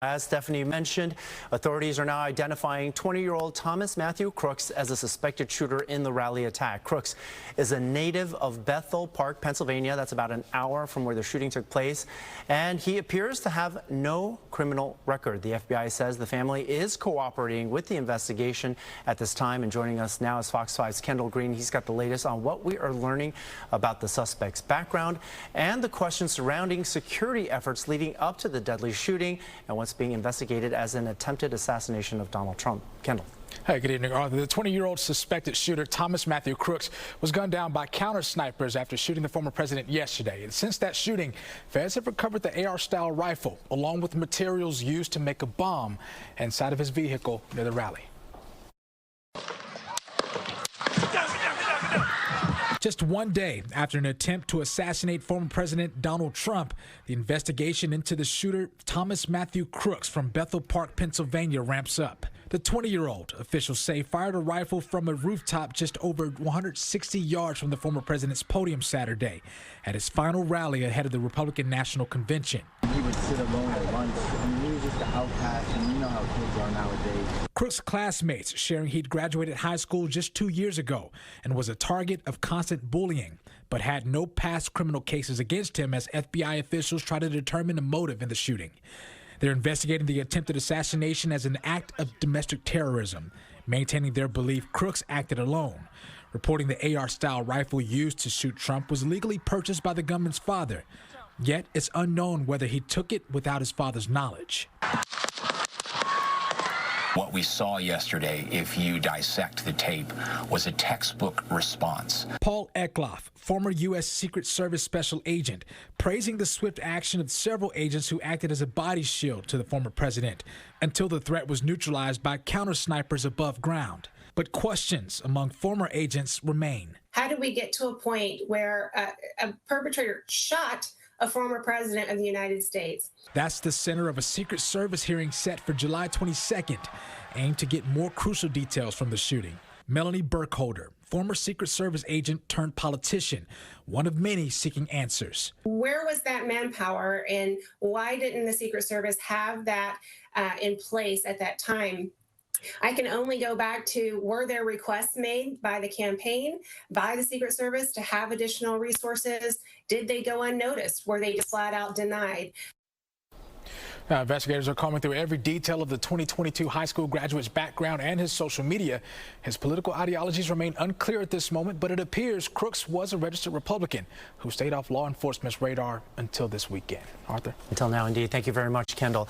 As Stephanie mentioned, authorities are now identifying 20-year-old Thomas Matthew Crooks as a suspected shooter in the rally attack. Crooks is a native of Bethel Park, Pennsylvania. That's about an hour from where the shooting took place. And he appears to have no criminal record. The FBI says the family is cooperating with the investigation at this time. And joining us now is Fox 5's Kendall. He's got the latest on what we are learning about the suspect's background and the questions surrounding security efforts leading up to the deadly shooting and what's being investigated as an attempted assassination of Donald Trump. Kendall. Hey, good evening, Arthur. The 20-year-old suspected shooter, Thomas Matthew Crooks, was gunned down by counter-snipers after shooting the former president yesterday. And since that shooting, feds have recovered the AR-style rifle, along with materials used to make a bomb, inside of his vehicle near the rally. Just one day after an attempt to assassinate former President Donald Trump, the investigation into the shooter, Thomas Matthew Crooks from Bethel Park, Pennsylvania, ramps up. The 20-year-old, officials say, fired a rifle from a rooftop just over 160 yards from the former president's podium Saturday at his final rally ahead of the Republican National Convention. He would sit alone at lunch. I mean, he was just an outcast, and you know how kids are nowadays. Crooks' classmates sharing he'd graduated high school just 2 years ago and was a target of constant bullying, but had no past criminal cases against him as FBI officials try to determine the motive in the shooting. They're investigating the attempted assassination as an act of domestic terrorism, maintaining their belief Crooks acted alone. Reporting the AR-style rifle used to shoot Trump was legally purchased by the gunman's father, yet it's unknown whether he took it without his father's knowledge. What we saw yesterday, if you dissect the tape, was a textbook response. Paul Eckloff, former U.S. Secret Service special agent, praising the swift action of several agents who acted as a body shield to the former president until the threat was neutralized by counter-snipers above ground. But questions among former agents remain. How did we get to a point where a perpetrator shot a former president of the United States? That's the center of a Secret Service hearing set for July 22nd, aimed to get more crucial details from the shooting. Melanie Burkholder, former Secret Service agent turned politician, one of many seeking answers. Where was that manpower, and why didn't the Secret Service have that in place at that time? I can only go back to, were there requests made by the campaign, by the Secret Service to have additional resources? Did they go unnoticed? Were they just flat out denied? Now, investigators are combing through every detail of the 2022 high school graduate's background and his social media. His political ideologies remain unclear at this moment, but it appears Crooks was a registered Republican who stayed off law enforcement's radar until this weekend. Arthur? Until now, indeed. Thank you very much, Kendall.